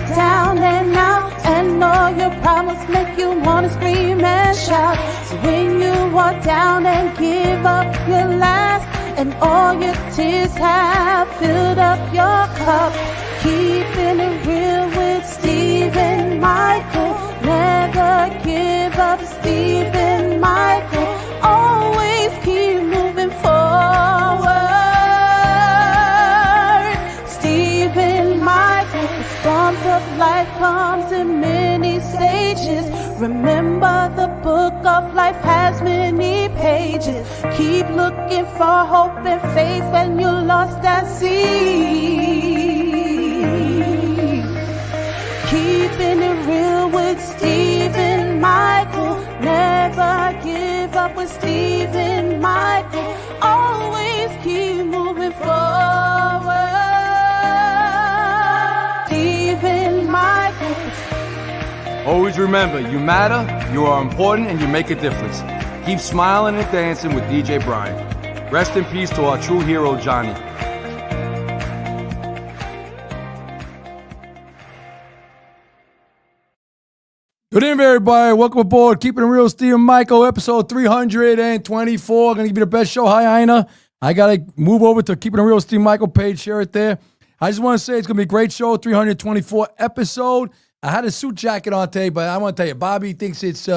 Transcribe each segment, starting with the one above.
down and out, and all your problems make you wanna scream and shout. So when you are down and give up your last, and all your tears have filled up your cup, keeping it real with Stephen Michael. Never give up, Stephen Michael. Always keep moving forward. Stephen Michael. The storms of life comes in many stages. Remember, the book of life has many pages. Keep looking for hope and faith when you're lost at sea. Keeping it real with Stephen Michael. Never give up with Stephen Michael. Always keep moving forward. Stephen Michael. Always remember, you matter, you are important, and you make a difference. Keep smiling and dancing with DJ Brian. Rest in peace to our true hero, Johnny. Good evening, everybody. Welcome aboard. Keeping it real, Stephen Michael, episode 324. Gonna give you the best show. Hi, Ina. I gotta move over to Keeping it real, Stephen Michael page. Share it there. I just want to say it's gonna be a great show. 324 episode. I had a suit jacket on today, but I want to tell you, Bobby thinks it's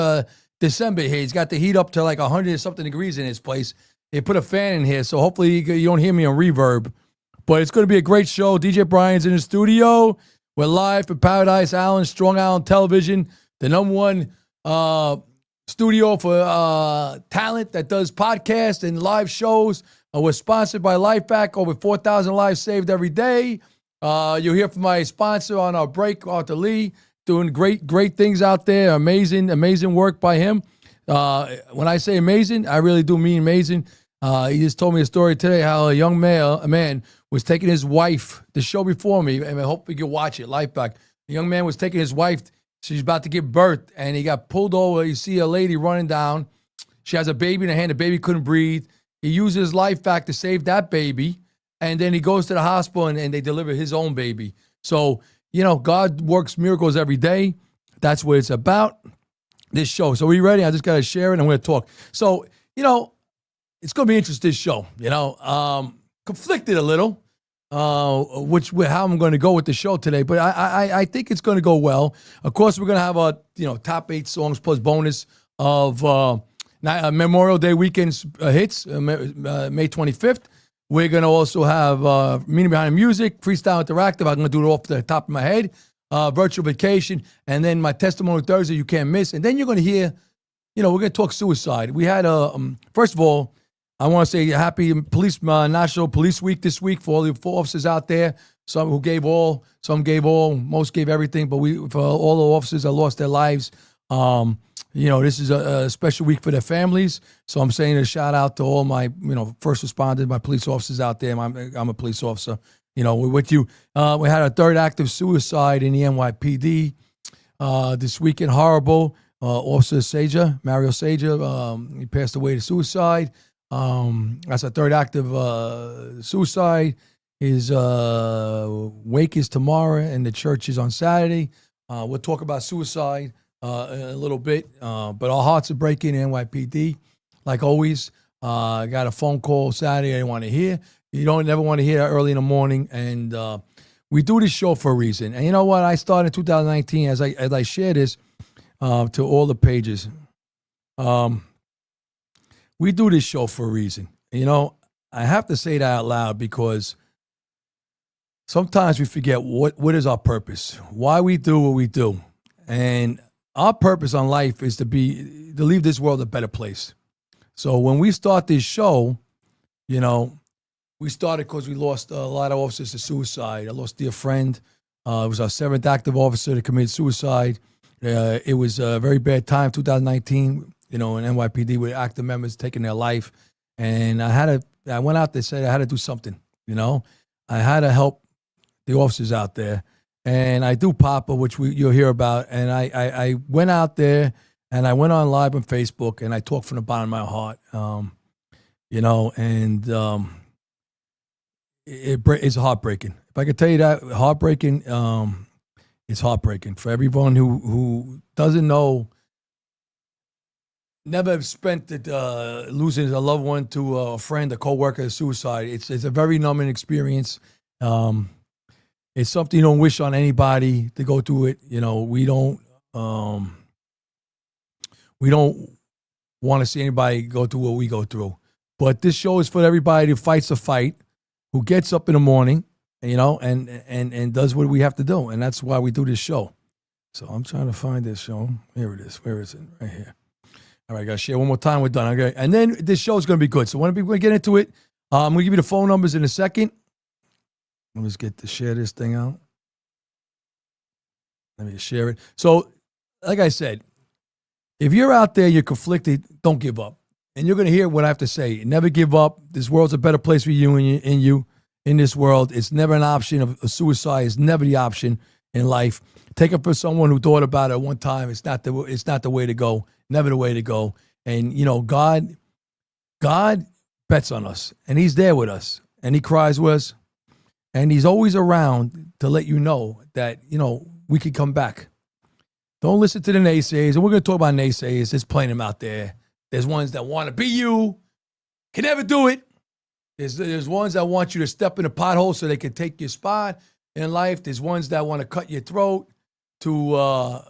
December here. He's got the heat up to like 100 and something degrees in his place. They put a fan in here, so hopefully you don't hear me on reverb. But it's gonna be a great show. DJ Brian's in the studio. We're live for Paradise Island, Strong Island Television. The number one studio for talent that does podcasts and live shows. We're sponsored by LifeVac. Over 4,000 lives saved every day. You'll hear from my sponsor on our break, Arthur Lee, doing great things out there. Amazing work by him. When I say amazing, I really do mean amazing. He just told me a story today how a man was taking his wife, the show before me, and I hope you can watch it, LifeVac. The young man was taking his wife. She's about to give birth, and he got pulled over. You see a lady running down. She has a baby in her hand. The baby couldn't breathe. He uses LifeVac to save that baby, and then he goes to the hospital, and they deliver his own baby. So, God works miracles every day. That's what it's about, this show. So are you ready? I just got to share it, and I'm going to talk. So, it's going to be interesting, this show. Conflicted a little. How I'm going to go with the show today, but I think it's going to go well. Of course, we're going to have our top 8 songs plus bonus of Memorial Day weekend's hits, May 25th. We're going to also have Meaning Behind the Music, Freestyle Interactive. I'm going to do it off the top of my head, Virtual Vacation, and then my Testimony Thursday you can't miss. And then you're going to hear, we're going to talk suicide. We had first of all, I want to say happy National Police Week this week for all the officers out there. Some who gave all, some gave all, most gave everything. But for all the officers that lost their lives, this is a special week for their families. So I'm saying a shout out to all my, first responders, my police officers out there. I'm a police officer. We're with you. We had a third active suicide in the NYPD this weekend. Horrible. Officer Mario Sager, he passed away to suicide. That's a third active suicide. His wake is tomorrow, and the church is on Saturday. We'll talk about suicide in a little bit, but our hearts are breaking in NYPD. Like always, I got a phone call Saturday I didn't want to hear. You don't never want to hear that early in the morning, and we do this show for a reason. And you know what? I started in 2019 as I share this to all the pages. We do this show for a reason. I have to say that out loud because sometimes we forget what is our purpose, why we do what we do. And our purpose on life is to leave this world a better place. So when we start this show, we started because we lost a lot of officers to suicide. I lost a dear friend. It was our 7th active officer to commit suicide. It was a very bad time, 2019. In NYPD with active members taking their life. And I went out there and said I had to do something, I had to help the officers out there. And I do Papa, which you'll hear about. And I went out there and I went on live on Facebook and I talked from the bottom of my heart, it's heartbreaking. If I could tell you that, heartbreaking, It's heartbreaking for everyone who doesn't know, never have spent it, losing a loved one to a friend, a coworker, suicide. It's a very numbing experience. It's something you don't wish on anybody to go through it. You know, we don't want to see anybody go through what we go through. But this show is for everybody who fights a fight, who gets up in the morning, you know, and does what we have to do. And that's why we do this show. So I'm trying to find this show. Here it is. Where is it? Right here. All right, I got to share one more time. We're done. Okay. And then this show is going to be good. So when we get into it, I'm going to give you the phone numbers in a second. Let me just get to share this thing out. Let me just share it. So, like I said, if you're out there, you're conflicted, don't give up. And you're going to hear what I have to say. Never give up. This world's a better place for you in this world. It's never an option. Of suicide is never the option in life. Take it for someone who thought about it at one time. It's not the way to go. Never the way to go. And you know, God bets on us, and He's there with us, and He cries with us, and He's always around to let you know that, you know, we could come back. Don't listen to the naysayers. And we're going to talk about naysayers. There's plenty of them out there. There's ones that want to be you, can never do it. There's ones that want you to step in a pothole so they can take your spot in life. There's ones that want to cut your throat to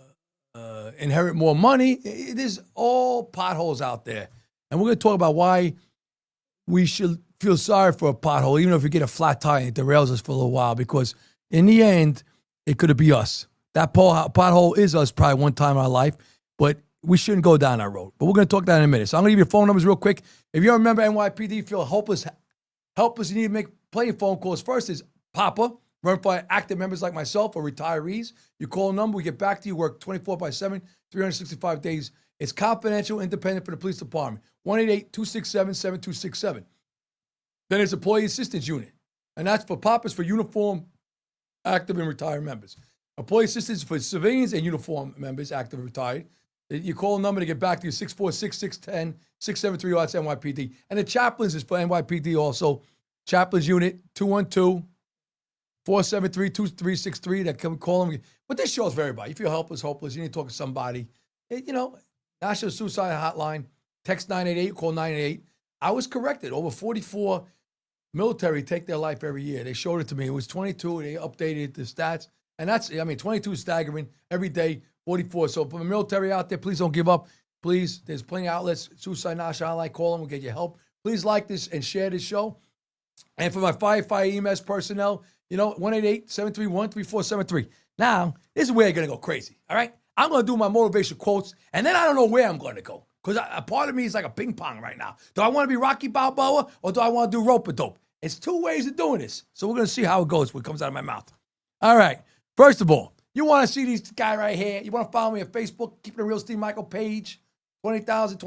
inherit more money. There's all potholes out there. And we're going to talk about why we should feel sorry for a pothole, even if we get a flat tire and it derails us for a little while, because in the end, it could be us. That pothole is us probably one time in our life, but we shouldn't go down that road. But we're going to talk that in a minute. So I'm going to give you your phone numbers real quick. If you're a member of NYPD, feel helpless, you need to make plenty of phone calls. First is Papa, run by active members like myself or retirees. You call a number, we get back to you, work 24/7, 365 days. It's confidential, independent for the police department. 1-888-267-7267. Then there's Employee Assistance Unit, and that's for Papas for uniform, active, and retired members. Employee Assistance for civilians and uniform members, active and retired. You call a number to get back to you, 646-610-6730. That's NYPD. And the chaplains is for NYPD also. Chaplains Unit, 212-473-2363. That can call them. But this show is for everybody. If you're helpless, hopeless, you need to talk to somebody. You know, National Suicide Hotline, text 988, call 988. I was corrected. Over 44 military take their life every year. They showed it to me. It was 22. They updated the stats. And 22 is staggering. Every day, 44. So for the military out there, please don't give up. Please, there's plenty of outlets. Suicide National Hotline, call them. We'll get you help. Please like this and share this show. And for my firefighter EMS personnel, you know, 1-888-731-3473. Now, this is where you're going to go crazy, all right? I'm going to do my motivation quotes, and then I don't know where I'm going to go. Because a part of me is like a ping pong right now. Do I want to be Rocky Balboa, or do I want to do rope-a-dope? It's two ways of doing this. So we're going to see how it goes when it comes out of my mouth. All right. First of all, you want to see this guy right here. You want to follow me on Facebook, Keeping It Real Steve Michael page. 21,000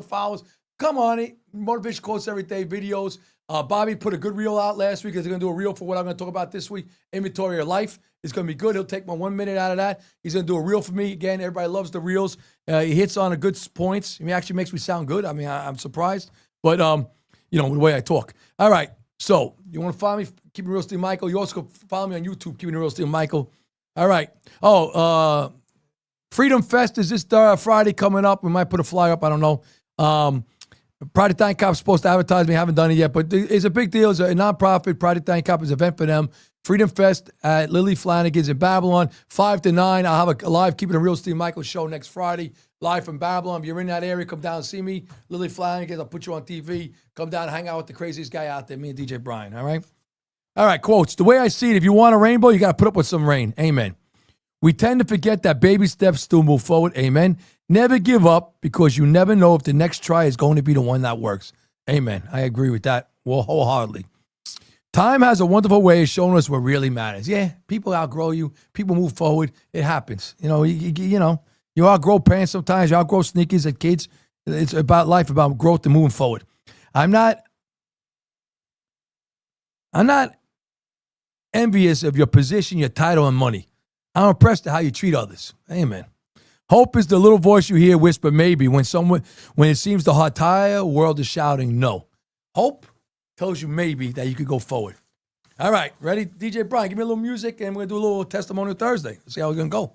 followers. Come on it. Motivation quotes every day, videos. Bobby put a good reel out last week. He's going to do a reel for what I'm going to talk about this week. Inventory of life. It's going to be good. He'll take my 1 minute out of that. He's going to do a reel for me. Again, everybody loves the reels. He hits on the good points. I mean, actually makes me sound good. I mean, I'm surprised. But, you know, the way I talk. All right. So, you want to follow me? Keeping It Real Steve Michael. You also can follow me on YouTube, Keeping It Real Steve Michael. All right. Freedom Fest is this Friday coming up. We might put a flyer up. I don't know. Pride of Time Cop is supposed to advertise me. I haven't done it yet, but it's a big deal. It's a nonprofit. Pride of Time Cop is an event for them. Freedom Fest at Lily Flanagan's in Babylon, 5 to 9. I'll have a live Keeping It Real Steve Michael show next Friday, live from Babylon. If you're in that area, come down and see me. Lily Flanagan's, I'll put you on TV. Come down and hang out with the craziest guy out there, me and DJ Brian, all right? All right, quotes. The way I see it, if you want a rainbow, you got to put up with some rain. Amen. We tend to forget that baby steps still move forward. Amen. Never give up, because you never know if the next try is going to be the one that works. Amen. I agree with that wholeheartedly. Time has a wonderful way of showing us what really matters. Yeah, people outgrow you. People move forward. It happens. You know, you outgrow pants sometimes. You outgrow sneakers as kids. It's about life, about growth and moving forward. I'm not envious of your position, your title, and money. I'm impressed at how you treat others. Amen. Hope is the little voice you hear whisper maybe when it seems the entire world is shouting no. Hope tells you maybe that you could go forward. All right, ready? DJ Brian, give me a little music and we're going to do a little testimonial Thursday. Let's see how we're going to go.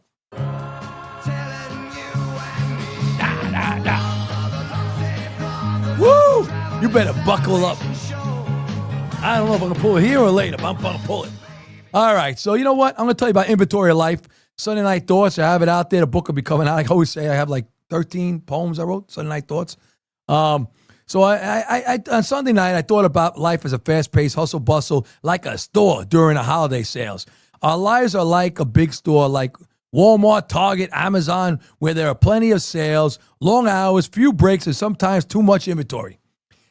Woo! You better buckle up. I don't know if I'm going to pull it here or later, but I'm going to pull it. All right, so you know what? I'm going to tell you about Inventory of Life. Sunday Night Thoughts. I have it out there. The book will be coming out. I always say I have like 13 poems I wrote, Sunday Night Thoughts. So I on Sunday night, I thought about life as a fast-paced hustle bustle, like a store during the holiday sales. Our lives are like a big store, like Walmart, Target, Amazon, where there are plenty of sales, long hours, few breaks, and sometimes too much inventory.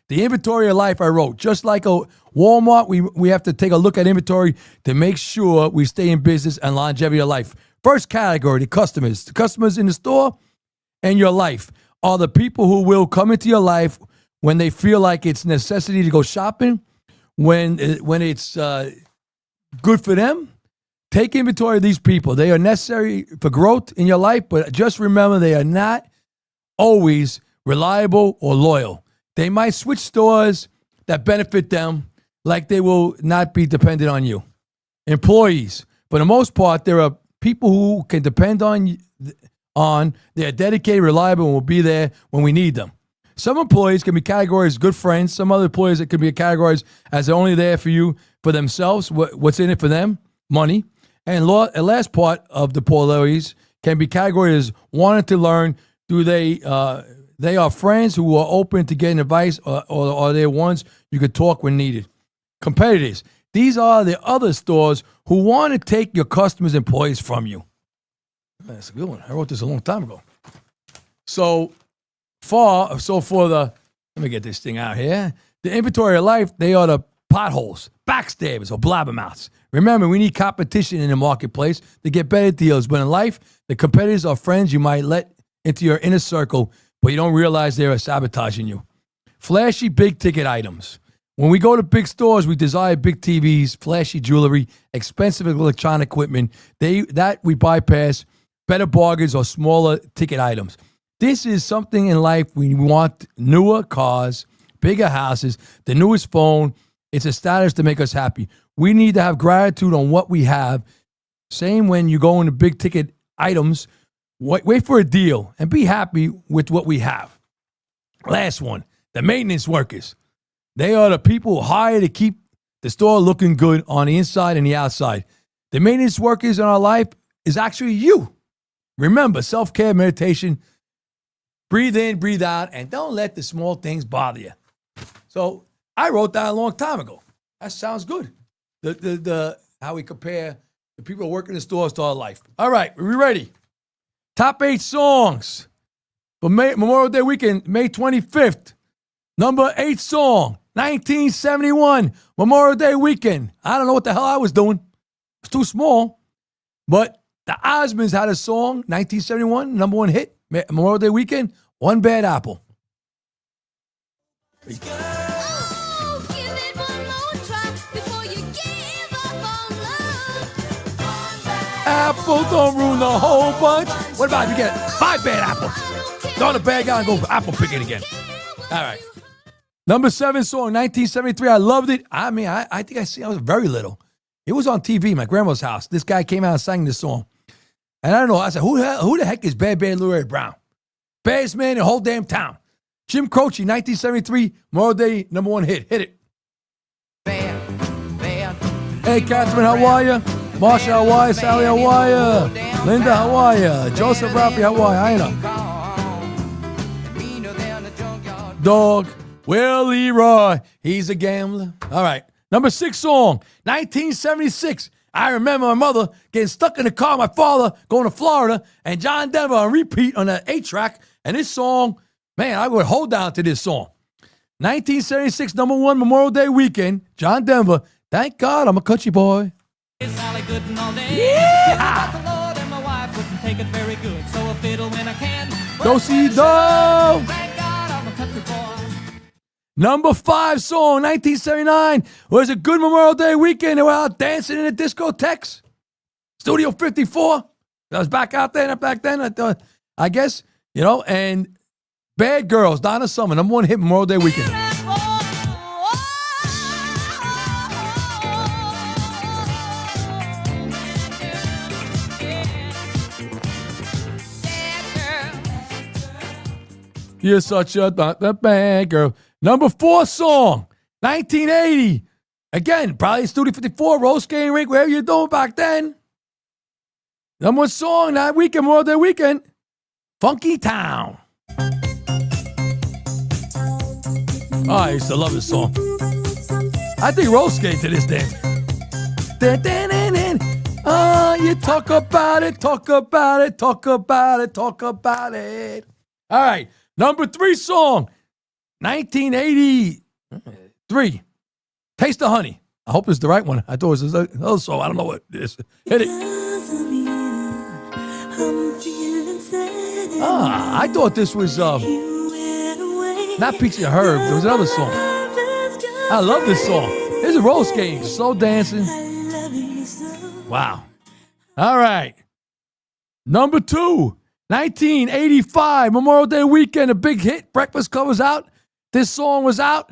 The Inventory of Life I wrote, just like a Walmart, we have to take a look at inventory to make sure we stay in business and longevity of life. First category, the customers. The customers in the store and your life are the people who will come into your life when they feel like it's necessity to go shopping, when it's good for them. Take inventory of these people. They are necessary for growth in your life, but just remember they are not always reliable or loyal. They might switch stores that benefit them, like they will not be dependent on you. Employees, for the most part, there are people who can depend on. They're dedicated, reliable, and will be there when we need them. Some employees can be categorized as good friends. Some other employees that can be categorized as they're only there for you, for themselves. What's in it for them? Money. And the last part of the employees can be categorized as wanting to learn. Do they are friends who are open to getting advice, or are they ones you could talk when needed? Competitors. These are the other stores who want to take your customers' employees from you. That's a good one. I wrote this a long time ago. So for let me get this thing out here. The Inventory of Life, they are the potholes, backstabbers, or blabbermouths. Remember, we need competition in the marketplace to get better deals. But in life, the competitors are friends you might let into your inner circle, but you don't realize they are sabotaging you. Flashy big-ticket items. When we go to big stores, we desire big TVs, flashy jewelry, expensive electronic equipment. That we bypass. Better bargains or smaller ticket items. This is something in life we want: newer cars, bigger houses, the newest phone. It's a status to make us happy. We need to have gratitude on what we have. Same when you go into big ticket items. Wait for a deal and be happy with what we have. Last one, the maintenance workers. They are the people hired to keep the store looking good on the inside and the outside. The maintenance workers in our life is actually you. Remember, self-care, meditation, breathe in, breathe out, and don't let the small things bother you. So I wrote that a long time ago. That sounds good. The how we compare the people working in the stores to our life. All right, are we ready? Top 8 songs for Memorial Day weekend, May 25th. Number 8 song, 1971, Memorial Day weekend. I don't know what the hell I was doing. It's too small, but the Osmonds had a song, 1971, number 1 hit, Memorial Day weekend, One Bad Apple. Oh, give it one more try before you give up on love. One bad Apple don't ruin the whole bunch. What about if you get 5 bad apples? Throw the bag out and go for apple picking again. All right. Number 7 song, 1973. I loved it. I mean, I think I was very little. It was on TV, my grandma's house. This guy came out and sang this song. And I don't know. I said, who the heck is Bad Louie Brown? Baddest man in the whole damn town. Jim Croce, 1973, Memorial Day, number 1 hit. Hit it. Hey, Catherine, how are you? Marsha, how are you? Sally, how are you? Linda, how are you? Joseph Rafi, how are you? Aina. Dog. Will Leroy, he's a gambler. All right. Number 6 song, 1976. I remember my mother getting stuck in the car, my father going to Florida, and John Denver on repeat on the 8-track. And this song, man, I would hold down to this song. 1976, number 1, Memorial Day weekend, John Denver. Thank God I'm a country boy. Yeah! Take it very good, so a fiddle when I can. Do-si-do! Thank God I'm a country boy. Number 5 song, 1979. Was a good Memorial Day weekend. They were out dancing in the discotheques. Studio 54. I was back out there back then. I guess, and Bad Girls, Donna Summer, number 1 hit Memorial Day weekend. You're such a bad girl. Number 4 song, 1980. Again, probably Studio 54, Roll Skating Rink, wherever you're doing back then. Number 1 song that weekend, Memorial Day weekend, Funky Town. Oh, I used to love this song. I think roll skate to this dance. Oh, you talk about it, talk about it, talk about it, talk about it. All right, number 3 song, 1983, Taste of Honey. I hope it's the right one. I thought it was another song. I don't know what it is. Hit it. Ah, I thought this was not Peachy and Herb. There was another song. I love this song. There's a roller skating, slow dancing. Wow. All right. Number 2, 1985, Memorial Day weekend, a big hit. Breakfast Club was out. This song was out.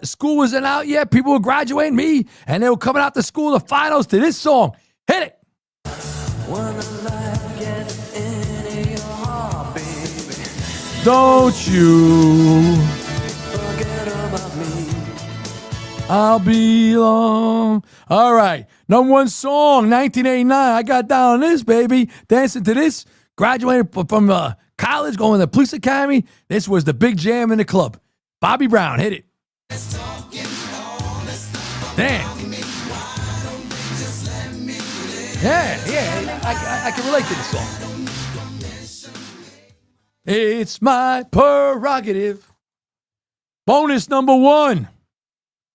School wasn't out yet. People were graduating me, and they were coming out to school, the finals, to this song. Hit it. Don't you forget about me. I'll be long. All right. Number 1 song, 1989. I got down on this, baby. Dancing to this. Graduated from college, going to the police academy. This was the big jam in the club. Bobby Brown, hit it. Damn. Yeah. I can relate to this song. It's my prerogative. Bonus number 1.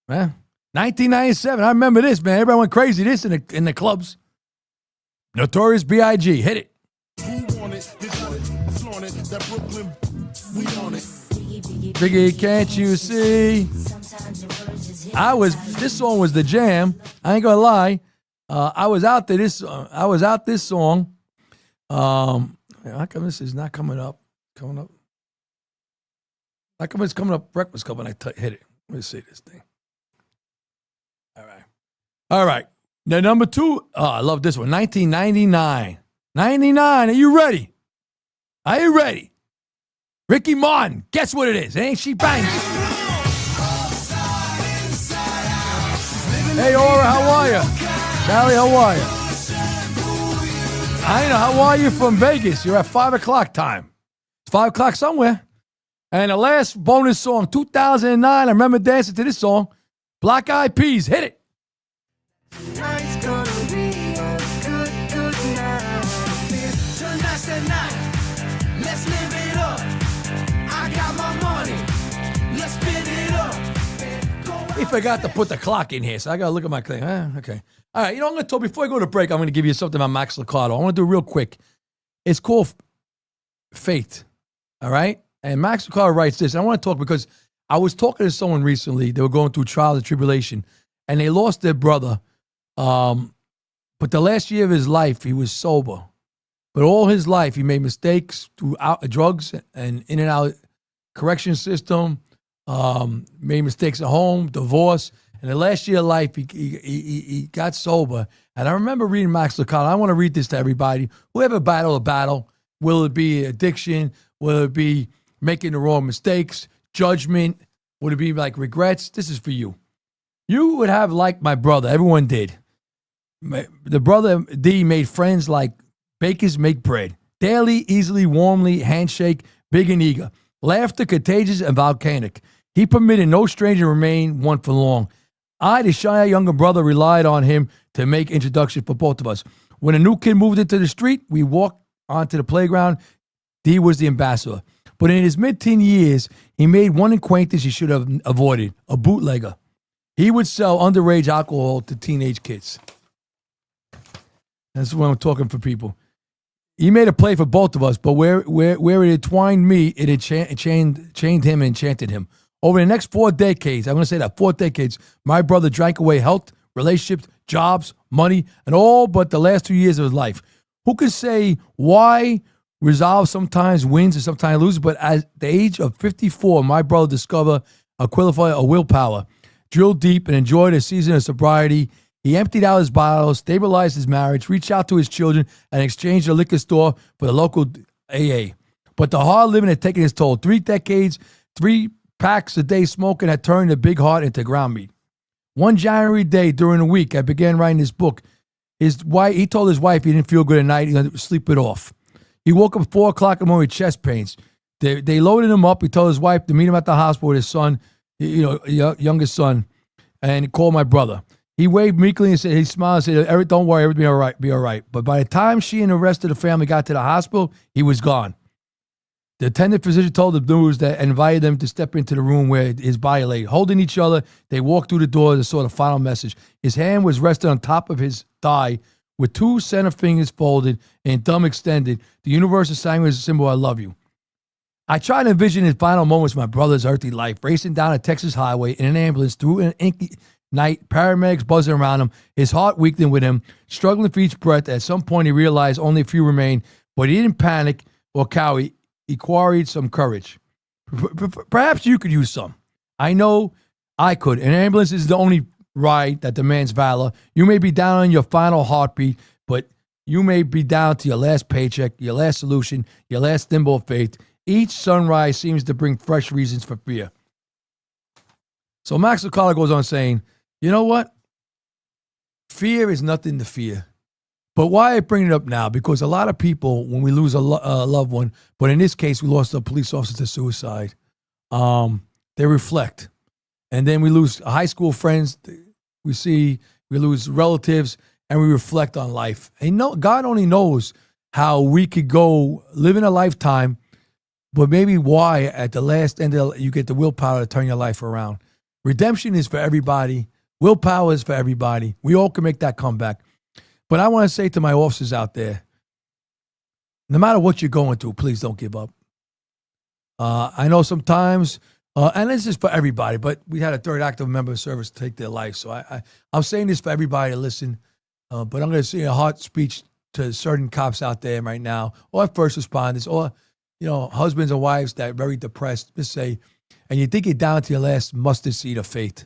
Man, 1997. I remember this, man. Everybody went crazy this in the clubs. Notorious B.I.G. Hit it. Biggie, can't you see? This song was the jam. I ain't gonna lie. I was out this song. How come this is not coming up? How come it's coming up Breakfast Club when I hit it? Let me see this thing. All right. Now, number 2. Oh, I love this one. 1999. 99. Are you ready? Are you ready? Ricky Martin. Guess what it is? Ain't she banging? Hey, Aura, how are you? Sally, how are you? I know. How are you from Vegas? You're at 5 o'clock time. It's 5 o'clock somewhere. And the last bonus song, 2009. I remember dancing to this song. Black Eyed Peas. Hit it. Tonight's gonna be a good night. Tonight's the night. Let's live it up. I got my money. Let's spin it up. He forgot to put the clock in here, so I gotta look at my thing. Okay. All right, I'm gonna talk before I go to break. I'm gonna give you something about Max Lucado. I want to do it real quick. It's called Faith. All right, and Max Lucado writes this. I want to talk because I was talking to someone recently. They were going through trials and tribulation, and they lost their brother. But the last year of his life, he was sober. But all his life, he made mistakes through drugs and in and out correction system. Made mistakes at home, divorce. And the last year of life, he got sober. And I remember reading Max Lucado. I want to read this to everybody. Whoever battle a battle, will it be addiction? Will it be making the wrong mistakes? Judgment? Would it be like regrets? This is for you. You would have like my brother. Everyone did. The brother D made friends like bakers make bread. Daily, easily, warmly, handshake, big and eager. Laughter, contagious and volcanic. He permitted no stranger to remain one for long. I, the shy younger brother, relied on him to make introductions for both of us. When a new kid moved into the street, we walked onto the playground. D was the ambassador. But in his mid-teen years, he made one acquaintance he should have avoided, a bootlegger. He would sell underage alcohol to teenage kids. That's when I'm talking for people. He made a play for both of us, but where it had twined me, it had chained him and enchanted him. Over the next 4 decades, I'm going to say that, 4 decades, my brother drank away health, relationships, jobs, money, and all but the last 2 years of his life. Who can say why resolve sometimes wins and sometimes loses? But at the age of 54, my brother discovered a willpower, drilled deep, and enjoyed a season of sobriety. He emptied out his bottles, stabilized his marriage, reached out to his children, and exchanged a liquor store for the local AA. But the hard living had taken its toll. 3 decades, 3 packs a day smoking had turned a big heart into ground meat. One January day during the week, I began writing this book. He told his wife he didn't feel good at night. He was going to sleep it off. He woke up at 4 o'clock in the morning with chest pains. They loaded him up. He told his wife to meet him at the hospital with his son, youngest son, and he called my brother. He waved meekly and said, he smiled and said, don't worry, everything will be all right. But by the time she and the rest of the family got to the hospital, he was gone. The attendant physician told the news that and invited them to step into the room where his body lay. Holding each other, they walked through the door and saw the final message. His hand was resting on top of his thigh with 2 center fingers folded and thumb extended. The universal sign was a symbol, I love you. I tried to envision his final moments of my brother's earthly life, racing down a Texas highway in an ambulance through an inky night, paramedics buzzing around him, his heart weakening with him, struggling for each breath. At some point, he realized only a few remained, but he didn't panic or cower. He quarried some courage. Perhaps you could use some. I know I could. An ambulance is the only ride that demands valor. You may be down on your final heartbeat, but you may be down to your last paycheck, your last solution, your last thimble of faith. Each sunrise seems to bring fresh reasons for fear. So Max Lucado goes on saying, you know what? Fear is nothing to fear. But why I bring it up now? Because a lot of people, when we lose a loved one, but in this case, we lost a police officer to suicide, they reflect. And then we lose high school friends. We lose relatives, and we reflect on life. And God only knows how we could go living a lifetime, but maybe why at the last end you get the willpower to turn your life around. Redemption is for everybody. Willpower is for everybody. We all can make that comeback. But I want to say to my officers out there, no matter what you're going through, please don't give up. I know sometimes, and this is for everybody, but we had a third active member of service take their life. So I'm saying this for everybody to listen, but I'm going to say a heart speech to certain cops out there right now, or first responders, or husbands and wives that are very depressed. Just say, and you think you're down to your last mustard seed of faith.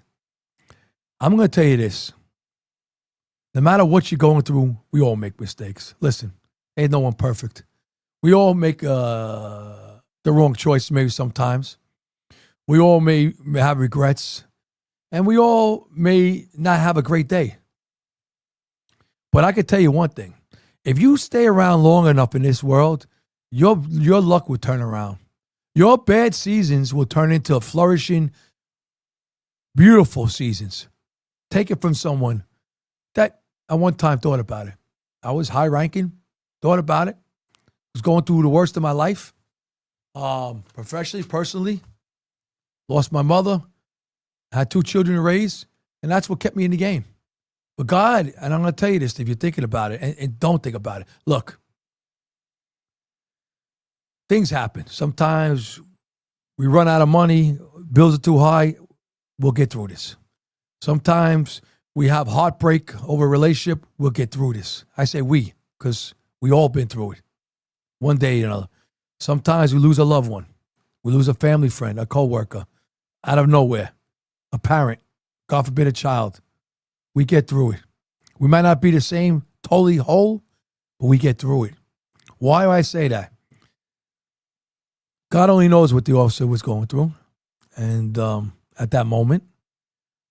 I'm going to tell you this. No matter what you're going through, we all make mistakes. Listen, ain't no one perfect. We all make the wrong choice maybe sometimes. We all may have regrets. And we all may not have a great day. But I can tell you one thing. If you stay around long enough in this world, your luck will turn around. Your bad seasons will turn into flourishing, beautiful seasons. Take it from someone that I one time thought about it. I was high ranking, thought about it. Was going through the worst of my life. Professionally, personally. Lost my mother. Had 2 children to raise. And that's what kept me in the game. But God, and I'm going to tell you this if you're thinking about it, and don't think about it. Look, things happen. Sometimes we run out of money. Bills are too high. We'll get through this. Sometimes we have heartbreak over a relationship. We'll get through this. I say we, because we all been through it. One day or another. Sometimes we lose a loved one. We lose a family friend, a coworker, out of nowhere. A parent, God forbid a child. We get through it. We might not be the same, totally whole, but we get through it. Why do I say that? God only knows what the officer was going through, and at that moment.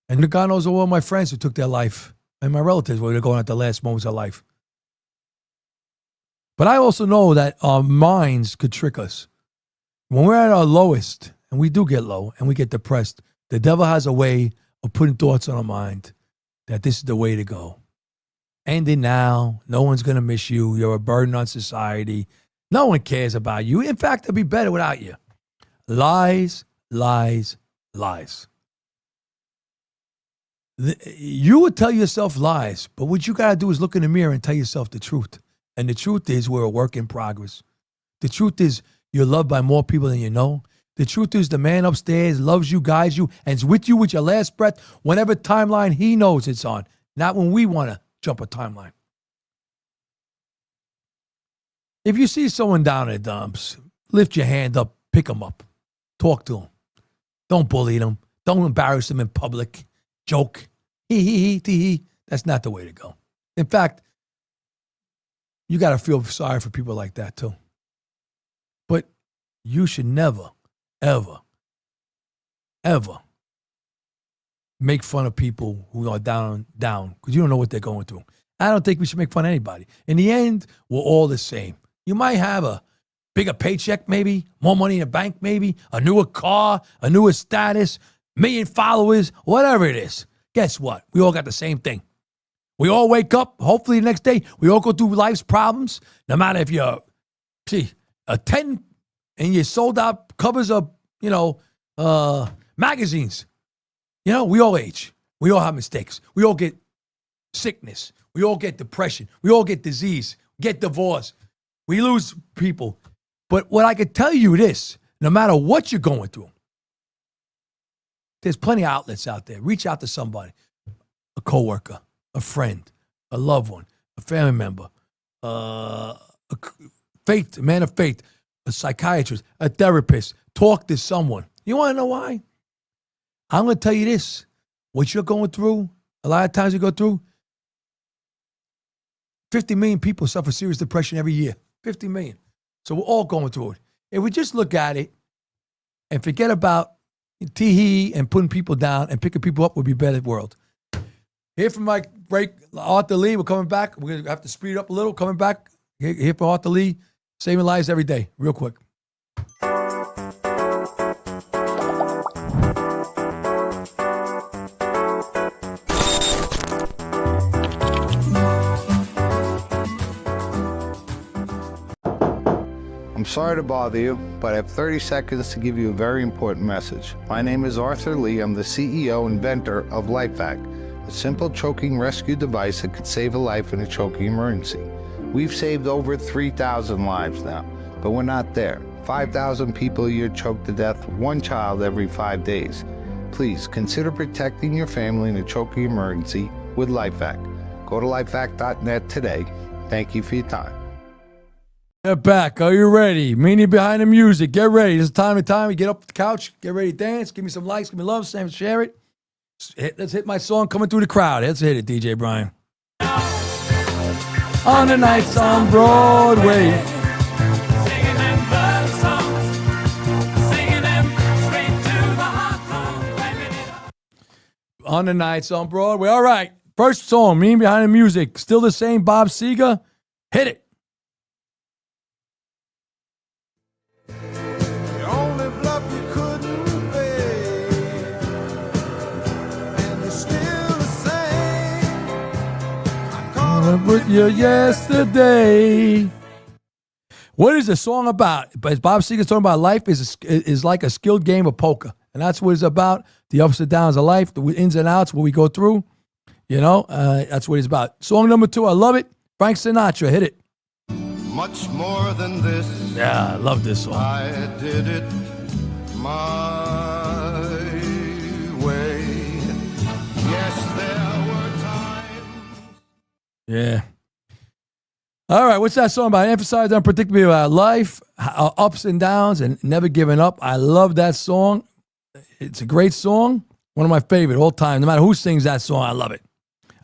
And God knows all of my friends who took their life, and my relatives were going at the last moments of life. But I also know that our minds could trick us. When we're at our lowest, and we do get low, and we get depressed, the devil has a way of putting thoughts on our mind that this is the way to go. End it now. No one's going to miss you. You're a burden on society. No one cares about you. In fact, it'd be better without you. Lies, lies, lies. You would tell yourself lies, but what you got to do is look in the mirror and tell yourself the truth. And the truth is we're a work in progress. The truth is you're loved by more people than you know. The truth is the man upstairs loves you, guides you, and is with you with your last breath, whatever timeline he knows it's on, not when we want to jump a timeline. If you see someone down in the dumps, lift your hand up, pick them up, talk to them. Don't bully them. Don't embarrass them in public. Joke. He. That's not the way to go. In fact, you got to feel sorry for people like that too. But you should never, ever, ever make fun of people who are down, because you don't know what they're going through. I don't think we should make fun of anybody. In the end, we're all the same. You might have a bigger paycheck, maybe, more money in the bank, maybe, a newer car, a newer status, million followers, whatever it is. Guess what? We all got the same thing. We all wake up, hopefully the next day, we all go through life's problems, no matter if you're, a 10 and you sold out covers of, magazines. We all age. We all have mistakes. We all get sickness. We all get depression. We all get disease, get divorced. We lose people. But what I could tell you this, no matter what you're going through, there's plenty of outlets out there. Reach out to somebody, a coworker, a friend, a loved one, a family member, a man of faith, a psychiatrist, a therapist. Talk to someone. You want to know why? I'm going to tell you this. What you're going through, a lot of times you go through, 50 million people suffer serious depression every year. 50 million. So we're all going through it. If we just look at it and forget about tee-hee and putting people down and picking people up, would be a better world. Here from my break, Arthur Lee, we're coming back. We're going to have to speed it up a little. Coming back, here for Arthur Lee, saving lives every day. Real quick. I'm sorry to bother you, but I have 30 seconds to give you a very important message. My name is Arthur Lee. I'm the CEO and inventor of LifeVac, a simple choking rescue device that could save a life in a choking emergency. We've saved over 3,000 lives now, but we're not there. 5,000 people a year choke to death, one child every 5 days. Please consider protecting your family in a choking emergency with LifeVac. Go to lifevac.net today. Thank you for your time. Get back. Are you ready? Meaning behind the music. Get ready. This is time to time. You get up the couch. Get ready to dance. Give me some likes. Give me love. Share it. Let's hit my song coming through the crowd. Let's hit it, DJ Brian. On the nights on Broadway. Singing them love songs, singing them straight to the heart, piping it up. On the nights on Broadway. All right. First song, Meaning Behind the Music. Still the same, Bob Seger. Hit it. The only bluff you couldn't pay, and it's still the same. I called With you yesterday. What is the song about? As Bob Seger's talking about, life is like a skilled game of poker. And that's what it's about. The ups and downs of life, the ins and outs, what we go through. That's what it's about. Song number 2, I love it. Frank Sinatra, hit it. Much more than this, Yeah, I love this song. I did it my way. Yes, there were times. Yeah. All right, what's that song about? Emphasize unpredictability about life, ups and downs, and never giving up. I love that song. It's a great song. One of my favorite all time. No matter who sings that song, I love it.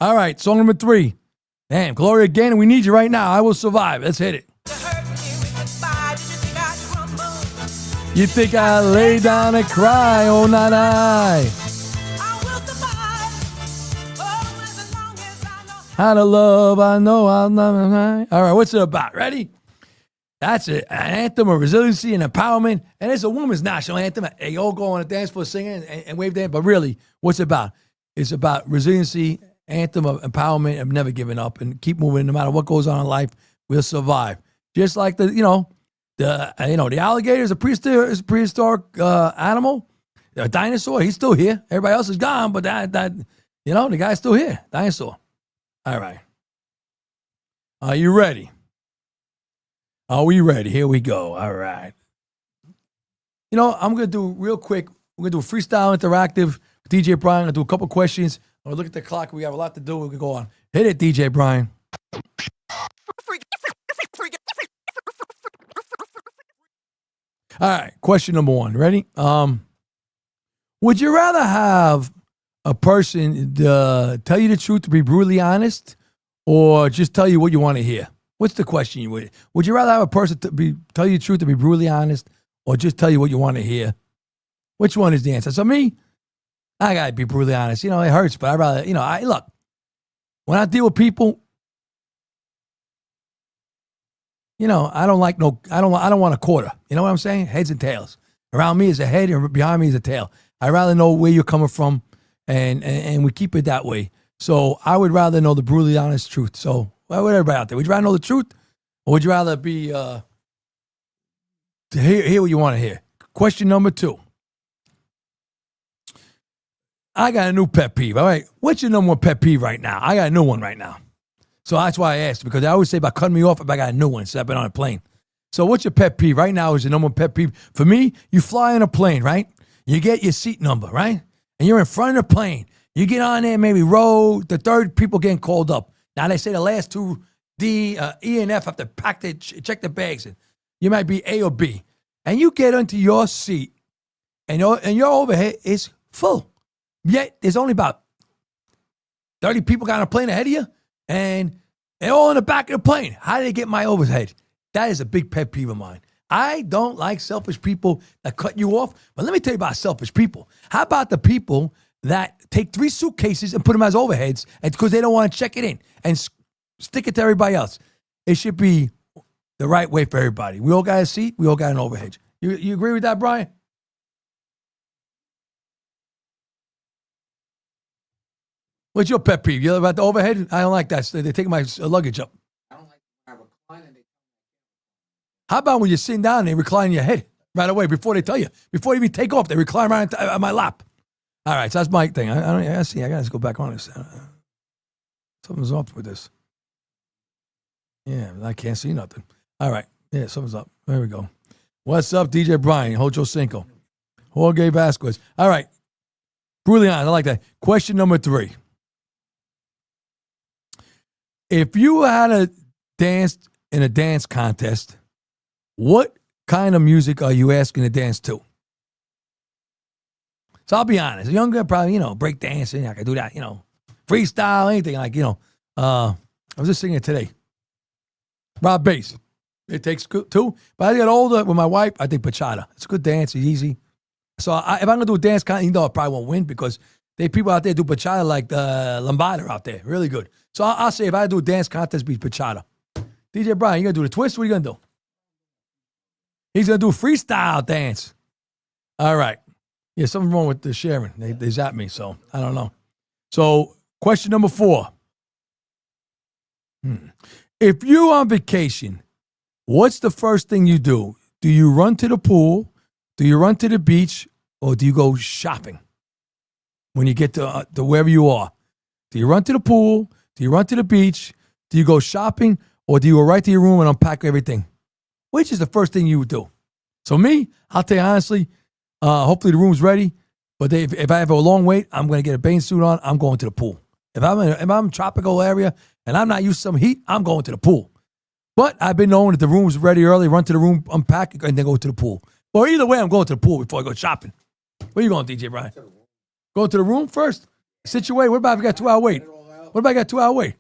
All right, song number 3. Damn, Gloria Gaynor, we need you right now. I Will Survive. Let's hit it. You think I lay down and cry? Oh, not I. How to love, I know I'll never. All right, what's it about? Ready? That's it. An anthem of resiliency and empowerment. And it's a woman's national anthem. They all go on a dance floor singing and wave their hand. But really, what's it about? It's about resiliency, anthem of empowerment, of never giving up, and keep moving. No matter what goes on in life, we'll survive. Just like the alligator is a prehistoric animal, a dinosaur. He's still here. Everybody else is gone, but the guy's still here. Dinosaur. All right. Are you ready? Are we ready? Here we go. All right. I'm going to do real quick. We're going to do a freestyle interactive with DJ Brian. I'm going to do a couple questions. I'm going to look at the clock. We have a lot to do. We can go on. Hit it, DJ Brian. All right. Question number 1. Ready? Would you rather have a person tell you the truth, to be brutally honest, or just tell you what you want to hear? What's the question you would? Would you rather have a person tell you the truth, to be brutally honest, or just tell you what you want to hear? Which one is the answer? So me, I gotta be brutally honest. You know, it hurts, but I rather, you know, I look, when I deal with people, you know, I don't want a quarter. You know what I'm saying? Heads and tails. Around me is a head and behind me is a tail. I'd rather know where you're coming from, and we keep it that way. So I would rather know the brutally honest truth. So well, with everybody out there, would you rather know the truth, or would you rather be to hear what you want to hear? Question number 2. I got a new pet peeve. All right, what's your number one pet peeve right now? I got a new one right now. So that's why I asked, because I always say about cutting me off if I got a new one instead of being on a plane. So what's your pet peeve? Right now is your number one pet peeve. For me, you fly in a plane, right? You get your seat number, right? And you're in front of the plane. You get on there, maybe row, the third people getting called up. Now they say the last two, D, E, and F have to check the bags in. You might be A or B. And you get into your seat, and your overhead is full. Yet there's only about 30 people got on a plane ahead of you, and they're all in the back of the plane. How did they get my overhead? That is a big pet peeve of mine. I don't like selfish people that cut you off. But let me tell you about selfish people. How about the people that take 3 suitcases and put them as overheads because they don't want to check it in and stick it to everybody else? It should be the right way for everybody. We all got a seat. We all got an overhead. You agree with that, Brian? What's your pet peeve? You about the overhead? I don't like that. They take my luggage up. I don't like when I recline and they How about when you're sitting down and they recline your head right away before they tell you? Before you even take off, they recline right on my lap. All right, so that's my thing. I see. I got to go back on this. Something's up with this. Yeah, I can't see nothing. All right. Yeah, something's up. There we go. What's up, DJ Brian, Hojo Cinco, Jorge Vasquez. All right. Brutally honest. I like that. Question number 3. If you had a dance in a dance contest, what kind of music are you asking to dance to? So I'll be honest. A young guy probably, break dancing. I could do that, freestyle, anything like, I was just singing it today. Rob Bass. It takes 2. But as I get older with my wife, I think bachata. It's a good dance. It's easy. So if I'm going to do a dance contest, I probably won't win because there are people out there do bachata like the Lambada out there. Really good. So I'll say if I do a dance contest, be bachata. DJ Brian, you going to do the twist? What are you going to do? He's going to do a freestyle dance. All right. Yeah, something wrong with the sharing. They zapped me, so I don't know. So question number 4. If you're on vacation, what's the first thing you do? Do you run to the pool? Do you run to the beach? Or do you go shopping when you get to wherever you are? Do you run to the pool? Do you run to the beach? Do you go shopping? Or do you go right to your room and unpack everything? Which is the first thing you would do? So me, I'll tell you honestly, hopefully the room's ready. But if I have a long wait, I'm going to get a bathing suit on. I'm going to the pool. If I'm in a tropical area and I'm not used to some heat, I'm going to the pool. But I've been known that the room's ready early, run to the room, unpack, and then go to the pool. Or either way, I'm going to the pool before I go shopping. Where you going, DJ Brian? Go to the room first? Situate. What about if you got 2-hour wait? What about if I got 2-hour wait?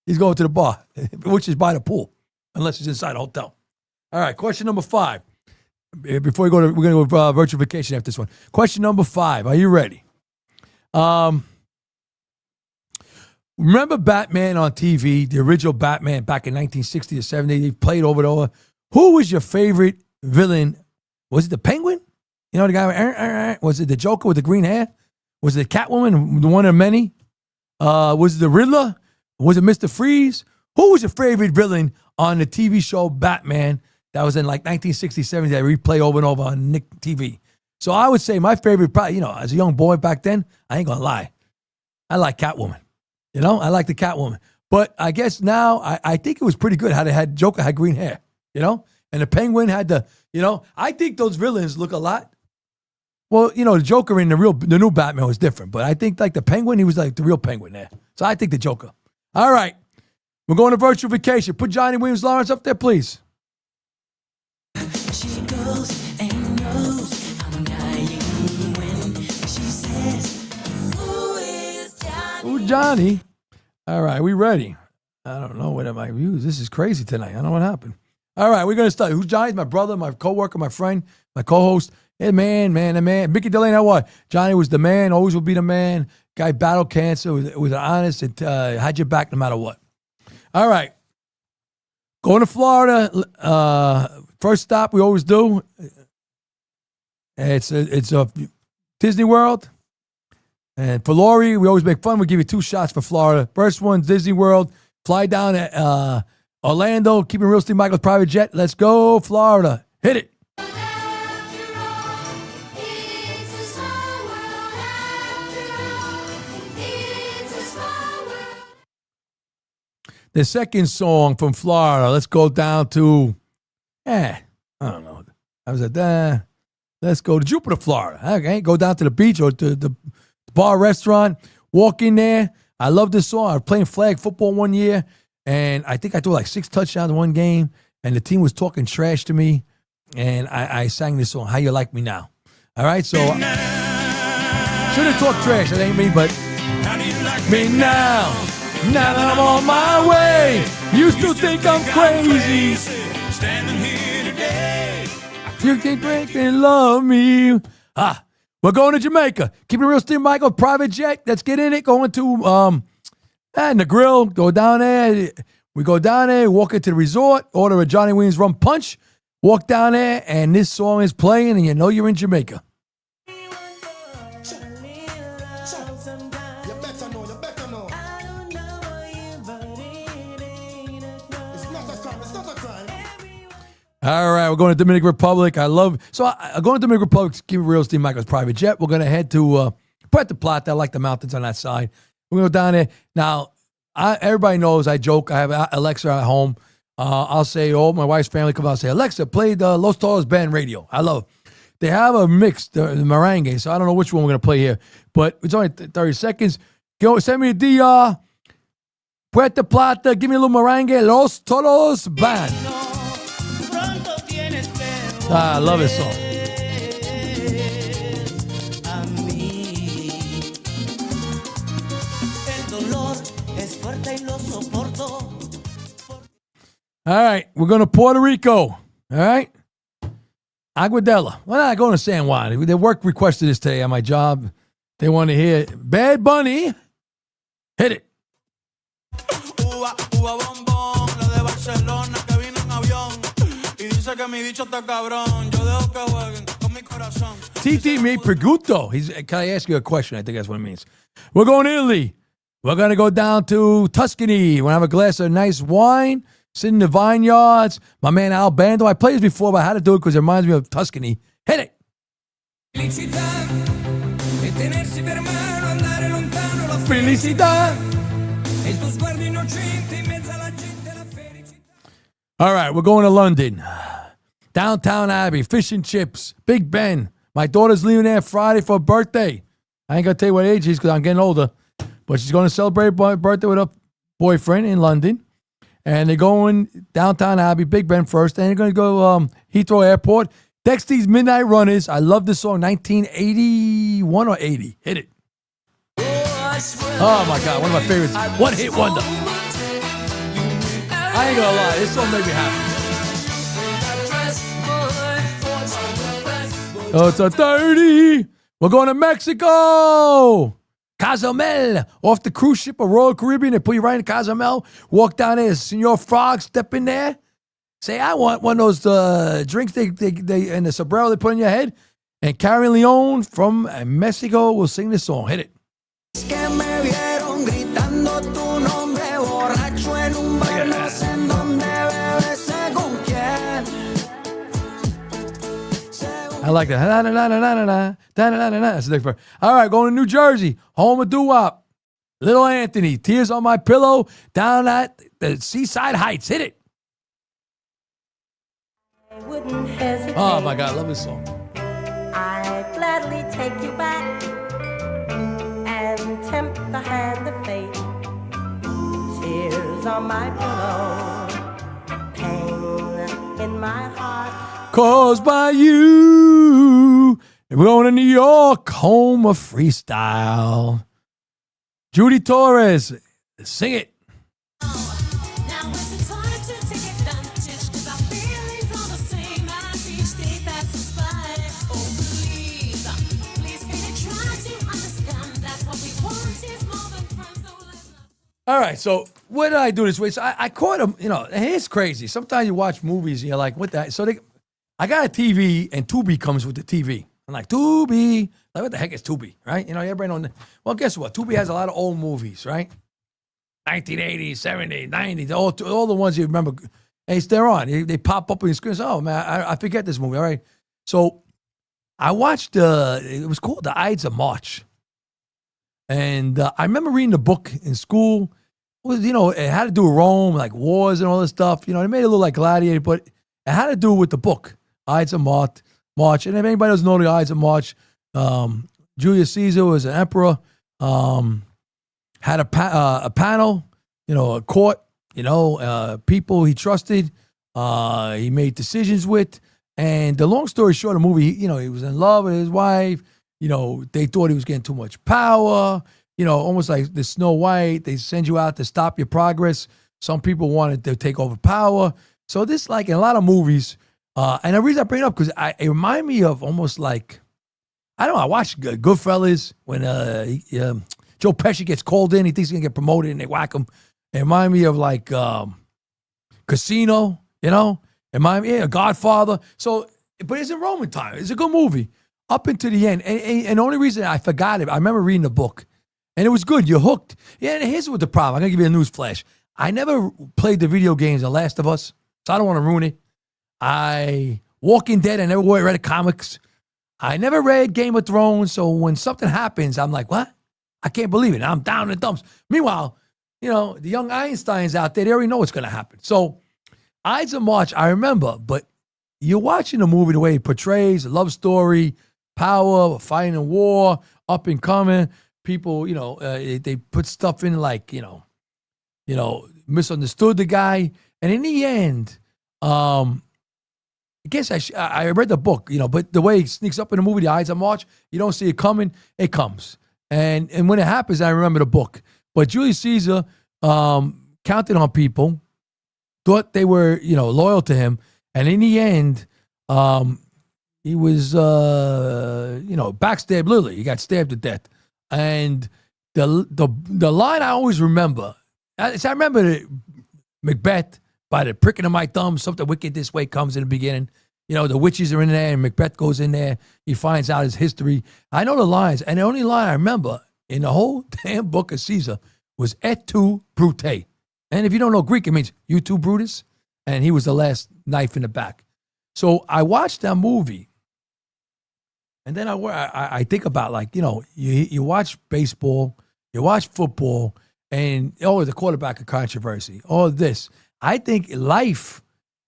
He's going to the bar, which is by the pool, unless it's inside a hotel. All right, question number 5. Before we go we're going to go virtual vacation after this one. Question number 5. Are you ready? Remember Batman on TV, the original Batman back in 1960 or 70? He played over and over. Who was your favorite villain? Was it the Penguin? You know, the guy, was it the Joker with the green hair? Was it Catwoman, the one of many? Was it the Riddler? Was it Mr. Freeze? Who was your favorite villain on the TV show Batman that was in like 1960, 70 that replay over and over on Nick TV? So I would say my favorite, probably, as a young boy back then, I ain't going to lie. I like Catwoman. I like the Catwoman. But I guess now I think it was pretty good how they had Joker had green hair, and the Penguin had I think those villains look a lot. Well, the Joker in the new Batman was different, but I think like the Penguin, he was like the real Penguin there. So I think the Joker. All right. We're going to virtual vacation. Put Johnny Williams Lawrence up there, please. She goes and knows I'm dying when she says, "Who is Johnny?" Ooh, Johnny. All right, we ready? I don't know what am I used. This is crazy tonight. I don't know what happened. All right, we're gonna start. Who's Johnny's my brother, my coworker, my friend, my co-host. Hey, man. Mickey Delaney, what? Johnny was the man, always will be the man. Guy battled cancer, was honest, and had your back no matter what. All right. Going to Florida, first stop we always do. It's a Disney World. And for Lori, we always make fun. We give you 2 shots for Florida. First one, Disney World. Fly down to Orlando, keeping real Steve Michael's private jet. Let's go, Florida. Hit it. It's a small world after all. It's a small world. The second song from Florida. Let's go down to, I don't know. I was like, let's go to Jupiter, Florida. Okay, go down to the beach or to the bar restaurant. Walk in there. I love this song. I was playing flag football one year, and I think I threw like 6 touchdowns in one game, and the team was talking trash to me, and I sang this song, How You Like Me Now. All right, so should have talked trash. That ain't me, but me now. Now that I'm on my way, you still think I'm crazy. Standing here today. You can break and love me. We're going to Jamaica. Keep it real, Steve Michael, private jet. Let's get in it. Going to the grill. Go down there. We go down there, walk into the resort, order a Johnny Williams rum punch, walk down there, and this song is playing, and you know you're in Jamaica. You better know, you better know. It's not a crime, it's not a crime. All right, we're going to Dominican Republic. I'm going to Dominican Republic to keep it real, Steve Michael's private jet. We're going to head to Puerto Plata. I like the mountains on that side. We're going to go down there. Now, everybody knows I joke. I have Alexa at home. I'll say, my wife's family come out and say, Alexa, play the Los Toros Band radio. I love it. They have a mix, the merengue, so I don't know which one we're going to play here. But it's only 30 seconds. Go send me a DR. Puerto Plata, give me a little merengue. Los Toros Band. I love this song. All right, we're going to Puerto Rico. All right? Aguadilla. Well, not going to San Juan. Their work requested this today on my job. They want to hear Bad Bunny. Hit it. Uva bombón, la de Barcelona que vino en avión y dice que mi bicho está cabrón. Yo dejo que jueguen con mi corazón. TT me pregunto. Can I ask you a question? I think that's what it means. We're going to Italy. We're going to go down to Tuscany. We're going to have a glass of nice wine, sit in the vineyards. My man Al Bando. I played this before, but I had to do it because it reminds me of Tuscany. Hit it. Felicità e tenersi per mano, andare lontano, la Felicità. e il tuo sguardo innocente in mezzo alla gente, la felicità. All right, we're going to London. Downtown Abbey, fish and chips, Big Ben. My daughter's leaving there Friday for her birthday. I ain't going to tell you what age she is because I'm getting older. But she's going to celebrate her birthday with her boyfriend in London. And they're going downtown Abbey, Big Ben first. And they're going to go Heathrow Airport. Dexy's Midnight Runners. I love this song, 1981 or 80. Hit it. Oh, my God. One of my favorites. One hit wonder. I ain't going to lie. This song made me happy. Oh, it's a 30. We're going to Mexico. Cozumel. Off the cruise ship of Royal Caribbean. They put you right in Cozumel. Walk down there. Senor Frog, step in there. Say, I want one of those drinks they and the sombrero they put on your head. And Carrie Leon from Mexico will sing this song. Hit it. Que me vieron gritando tu nombre borracho en un bar, no sé en dónde bebé, sé con quién. I like that. That's the next part. All right, going to New Jersey, home of doo-wop. Little Anthony, Tears on My Pillow, down at the Seaside Heights. Hit it. Wouldn't hesitate. Oh, my God, I love this song. I'd gladly take you back and tempt the hand of fate. Tears on my pillow, pain in my heart. Caused by you. And we're going to New York, home of freestyle. Judy Torres, sing it. Now is the time to take advantage, 'cause I feel All right, so what did I do this week? So I caught him, you know, and it's crazy. Sometimes you watch movies and you're like, what the? So I got a TV and Tubi comes with the TV. I'm like, Tubi, like what the heck is Tubi, right? You know, everybody know. Well, guess what? Tubi has a lot of old movies, right? 1980s, 70s, 90s, all the ones you remember. And they're on. They pop up on your screen. Oh, man, I forget this movie, all right? So I watched, it was called The Ides of March. And I remember reading the book in school. It was, you know, it had to do with Rome, like wars and all this stuff. You know, it made it look like Gladiator, but it had to do with the book, Ides of March. And if anybody doesn't know the Ides of March, Julius Caesar was an emperor, had a panel, you know, a court, you know, people he trusted, he made decisions with. And the long story short, the movie, you know, he was in love with his wife. You know, they thought he was getting too much power. You know, almost like the Snow White. They send you out to stop your progress. Some people wanted to take over power. So this, like in a lot of movies, and the reason I bring it up, because it reminded me of almost like, I don't know, I watched Goodfellas when Joe Pesci gets called in. He thinks he's going to get promoted and they whack him. It reminded me of like Casino, you know? It reminded me of Godfather. So, but it's in Roman time. It's a good movie. Up into the end. And the only reason I forgot it, I remember reading the book. And it was good. You're hooked. Yeah, and here's what the problem. I'm going to give you a news flash. I never played the video games The Last of Us, so I don't want to ruin it. Walking Dead, I never read the comics. I never read Game of Thrones, so when something happens, I'm like, what? I can't believe it. I'm down in the dumps. Meanwhile, you know, the young Einsteins out there, they already know what's going to happen. So, Ides of March, I remember, but you're watching the movie the way it portrays a love story, power, fighting a war, up and coming. People, you know, they put stuff in like, you know, misunderstood the guy. And in the end, I guess I read the book, you know, but the way it sneaks up in the movie, The Ides of March, you don't see it coming, it comes. And when it happens, I remember the book. But Julius Caesar counted on people, thought they were, you know, loyal to him. And in the end, he was, you know, backstabbed literally. He got stabbed to death. And the line I always remember, I remember Macbeth, by the pricking of my thumb, something wicked this way comes in the beginning. You know, the witches are in there and Macbeth goes in there. He finds out his history. I know the lines. And the only line I remember in the whole damn book of Caesar was et tu, Brute. And if you don't know Greek, it means you too, Brutus. And he was the last knife in the back. So I watched that movie. And then I think about, like, you know, you watch baseball, you watch football, and, the quarterback of controversy, all this. I think life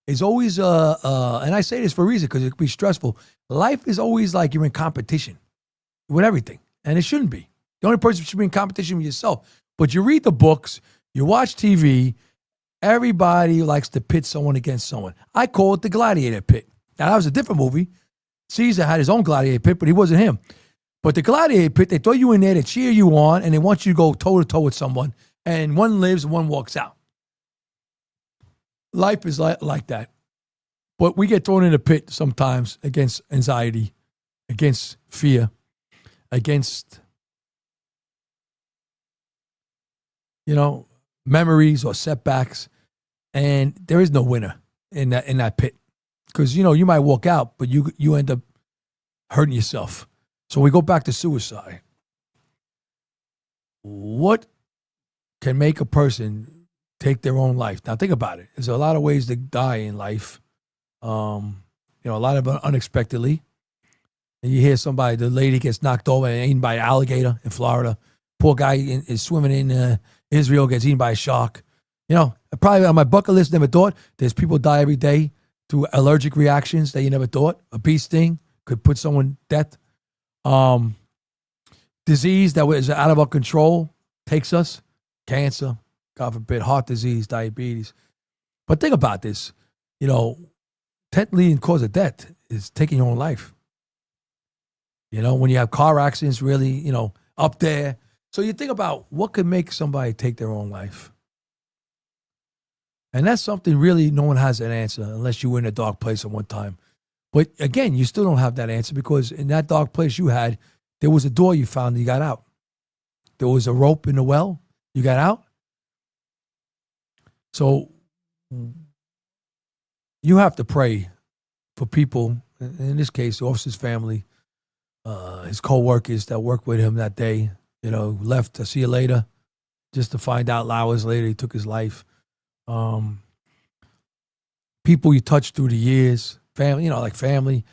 is always, and I say this for a reason because it could be stressful. Life is always like you're in competition with everything, and it shouldn't be. The only person should be in competition with yourself. But you read the books, you watch TV, everybody likes to pit someone against someone. I call it the gladiator pit. Now, that was a different movie. Caesar had his own gladiator pit, but he wasn't him. But the gladiator pit, they throw you in there to cheer you on, and they want you to go toe-to-toe with someone, and one lives and one walks out. Life is like that. But we get thrown in a pit sometimes against anxiety, against fear, against, you know, memories or setbacks, and there is no winner in that pit. Because, you know, you might walk out, but you end up hurting yourself. So we go back to suicide. What can make a person take their own life? Now, think about it. There's a lot of ways to die in life. You know, a lot of it unexpectedly. And you hear somebody, the lady gets knocked over and eaten by an alligator in Florida. Poor guy is swimming in Israel, gets eaten by a shark. You know, probably on my bucket list, never thought. There's people die every day through allergic reactions that you never thought. A bee sting could put someone to death. Disease that was out of our control takes us. Cancer, God forbid, heart disease, diabetes. But think about this. You know, 10th leading cause of death is taking your own life. You know, when you have car accidents really, you know, up there. So you think about what could make somebody take their own life. And that's something really no one has an answer unless you were in a dark place at one time. But again, you still don't have that answer because in that dark place you had, there was a door you found and you got out. There was a rope in the well, you got out. So you have to pray for people, in this case, the officer's family, his co-workers that worked with him that day, left to see you later, just to find out hours later he took his life. People you touch through the years, family, like family.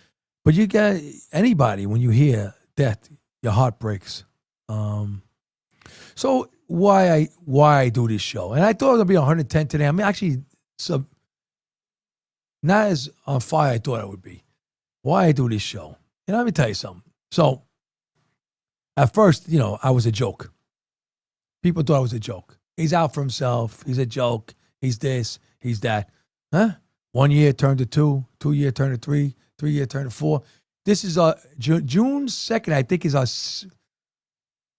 But you get anybody, when you hear death, your heart breaks. So why I do this show? And I thought it was going to be 110 today. I mean, actually, not as on fire I thought I would be. Why I do this show? Let me tell you something. So at first, I was a joke. People thought I was a joke. He's out for himself. He's a joke. He's this. He's that. Huh? 1 year turned to 2. 2 year turned to 3. 3 year turned to 4. This is June 2nd, I think, is our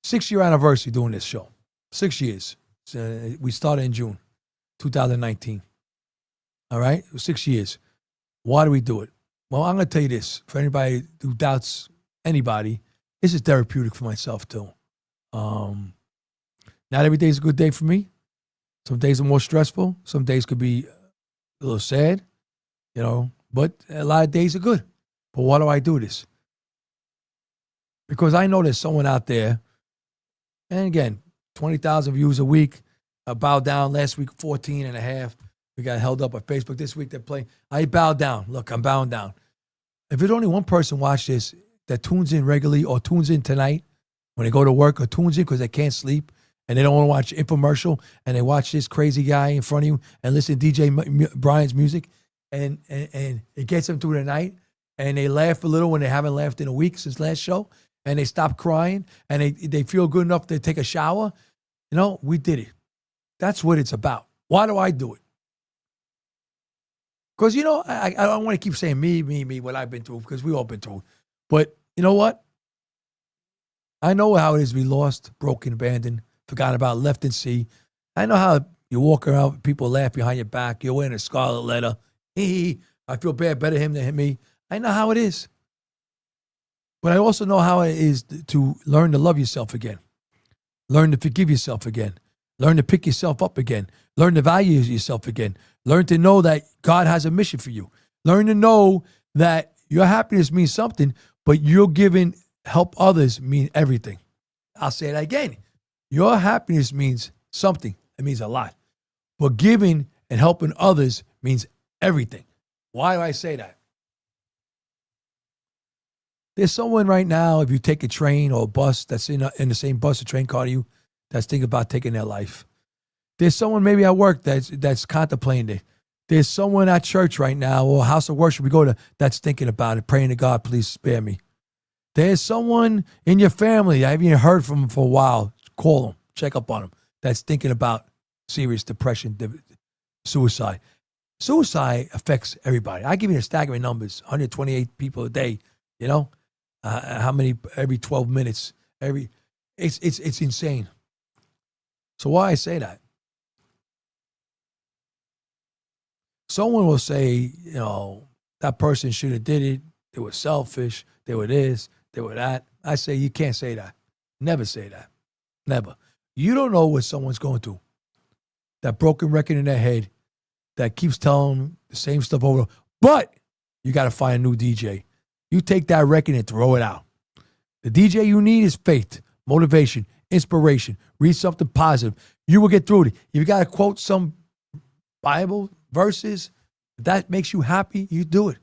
6-year anniversary doing this show. 6 years. We started in June 2019. All right? 6 years. Why do we do it? Well, I'm going to tell you this. For anybody who doubts anybody, this is therapeutic for myself, too. Not every day is a good day for me. Some days are more stressful. Some days could be a little sad, but a lot of days are good. But why do I do this? Because I know there's someone out there, and again, 20,000 views a week. I bowed down last week, 14 and a half. We got held up on Facebook this week. They're playing. I bowed down. Look, I'm bowing down. If there's only one person watch this that tunes in regularly or tunes in tonight when they go to work or tunes in because they can't sleep and they don't want to watch infomercial and they watch this crazy guy in front of you and listen to DJ Brian's music and it gets them through the night and they laugh a little when they haven't laughed in a week since last show and they stop crying and they feel good enough to take a shower, we did it. That's what it's about. Why do I do it? Because, I don't want to keep saying me, what I've been through, because we all been through. But you know what? I know how it is to be lost, broken, abandoned, forgotten about, left in sea. I know how you walk around, people laugh behind your back. You're wearing a scarlet letter. I feel bad, better him than me. I know how it is. But I also know how it is to learn to love yourself again. Learn to forgive yourself again. Learn to pick yourself up again. Learn to value yourself again. Learn to know that God has a mission for you. Learn to know that your happiness means something, but you're giving help others mean everything. I'll say that again. Your happiness means something. It means a lot. But giving and helping others means everything. Why do I say that? There's someone right now, if you take a train or a bus that's in the same bus or train car to you, that's thinking about taking their life. There's someone maybe at work that's contemplating it. There's someone at church right now or house of worship we go to that's thinking about it, praying to God, please spare me. There's someone in your family, I haven't even heard from them for a while. Call them, check up on them, that's thinking about serious depression, suicide. Suicide affects everybody. I give you the staggering numbers, 128 people a day, how many every 12 minutes, it's insane. So why I say that? Someone will say, that person should have did it. They were selfish. They were this. They were that. I say you can't say that. Never say that. Never. You don't know what someone's going through. That broken record in their head that keeps telling them the same stuff over. But you got to find a new DJ. You take that record and throw it out. The DJ you need is faith, motivation, inspiration. Read something positive. You will get through it. If you got to quote some Bible verses, if that makes you happy, you do it.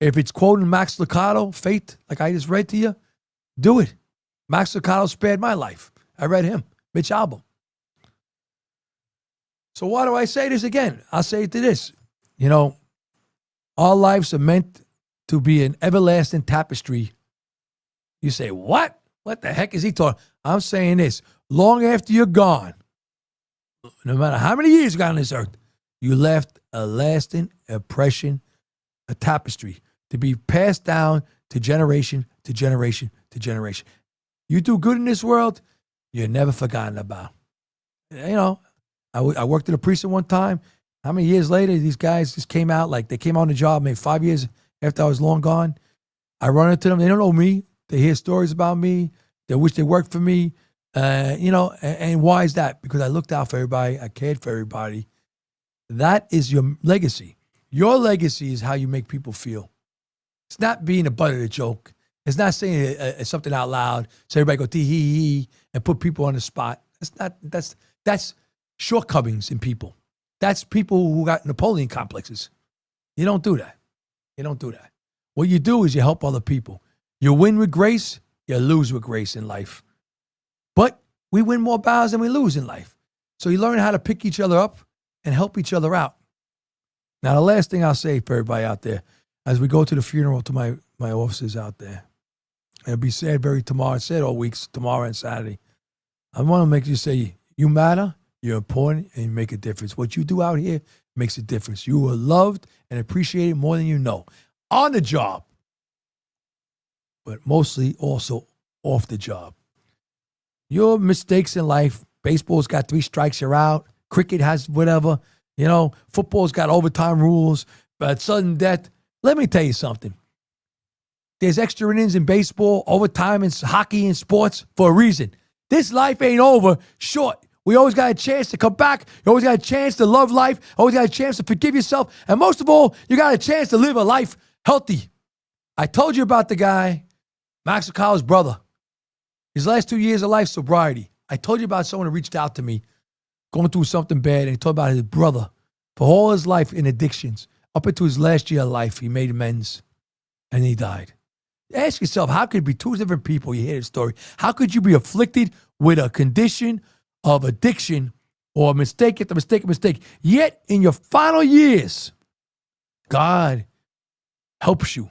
If it's quoting Max Lucado, faith, like I just read to you, do it. Max Lucado spared my life. I read him, Mitch Albom. So why do I say this again? I'll say it to this. Our lives are meant to be an everlasting tapestry. You say, what? What the heck is he talking? I'm saying this. Long after you're gone, no matter how many years you got on this earth, you left a lasting impression, a tapestry to be passed down to generation to generation to generation. You do good in this world, you're never forgotten about. I worked at a precinct one time. How many years later, these guys just came out, like they came on the job maybe 5 years after I was long gone. I run into them. They don't know me. They hear stories about me. They wish they worked for me. And why is that? Because I looked out for everybody. I cared for everybody. That is your legacy. Your legacy is how you make people feel. It's not being a butt of the joke. It's not saying something out loud so everybody go tee hee hee and put people on the spot. That's shortcomings in people. That's people who got Napoleon complexes. You don't do that. You don't do that. What you do is you help other people. You win with grace, you lose with grace in life. But we win more battles than we lose in life. So you learn how to pick each other up and help each other out. Now, the last thing I'll say for everybody out there, as we go to the funeral to my officers out there, it'll be said tomorrow, said all weeks, tomorrow and Saturday. I want to make you say, you matter, you're important, and you make a difference. What you do out here makes a difference. You are loved and appreciated more than you know. On the job, but mostly also off the job. Your mistakes in life, baseball's got 3 strikes, you're out. Cricket has whatever. Football's got overtime rules, but sudden death. Let me tell you something. There's extra innings in baseball, overtime in hockey and sports for a reason. This life ain't over short. We always got a chance to come back. You always got a chance to love life. Always got a chance to forgive yourself. And most of all, you got a chance to live a life healthy. I told you about the guy, Max O'Connell's brother. His last 2 years of life sobriety. I told you about someone who reached out to me going through something bad, and he told about his brother. For all his life in addictions, up into his last year of life, he made amends, and he died. Ask yourself, how could it be 2 different people? You hear the story. How could you be afflicted with a condition of addiction or a mistake after mistake? Yet, in your final years, God helps you.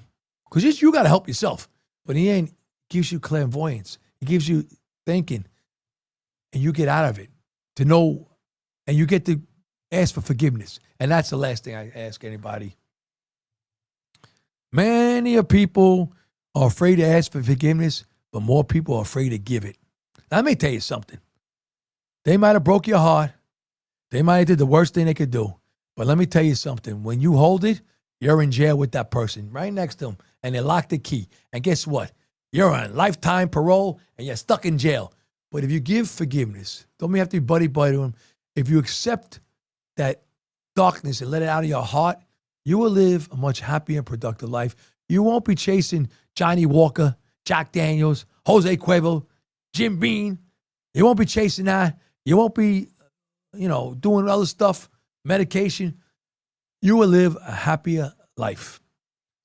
Because you got to help yourself. But in the end, gives you clairvoyance. He gives you thinking. And you get out of it to know, and you get to ask for forgiveness. And that's the last thing I ask anybody. Many people are afraid to ask for forgiveness, but more people are afraid to give it. Now, let me tell you something. They might have broke your heart. They might have did the worst thing they could do. But let me tell you something. When you hold it, you're in jail with that person right next to them, and they lock the key. And guess what? You're on lifetime parole, and you're stuck in jail. But if you give forgiveness, don't have to be buddy-buddy to them. If you accept that darkness and let it out of your heart, you will live a much happier and productive life. You won't be chasing Johnny Walker, Jack Daniels, Jose Cuervo, Jim Beam. You won't be chasing that. You won't be, doing other stuff, medication. You will live a happier life.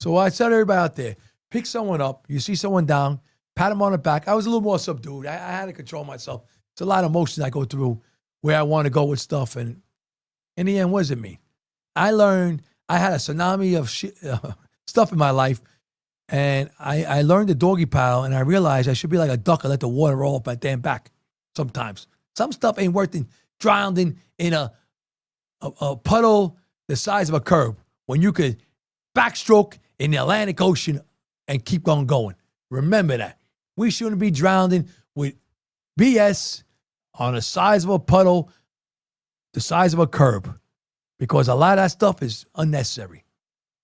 So I tell everybody out there, pick someone up. You see someone down, pat them on the back. I was a little more subdued. I had to control myself. It's a lot of emotions I go through where I want to go with stuff. And in the end, what does it mean? I learned I had a tsunami of stuff in my life. And I learned the doggy paddle, and I realized I should be like a duck and let the water roll up my damn back sometimes. Some stuff ain't worth drowning in a puddle the size of a curb when you could backstroke in the Atlantic Ocean and keep on going. Remember that. We shouldn't be drowning with BS on the size of a puddle, the size of a curb, because a lot of that stuff is unnecessary.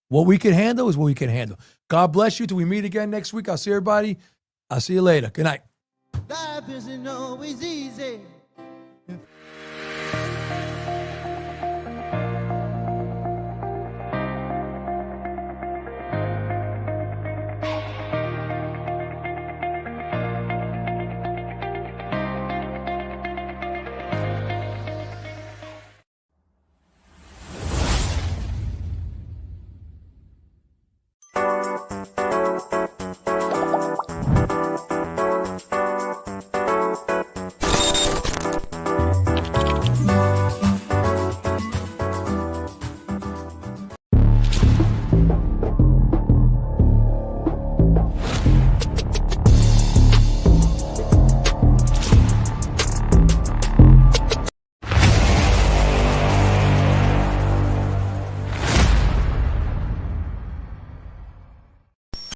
What we can handle is what we can handle. God bless you till we meet again next week. I'll see everybody. I'll see you later. Good night. Life isn't always easy.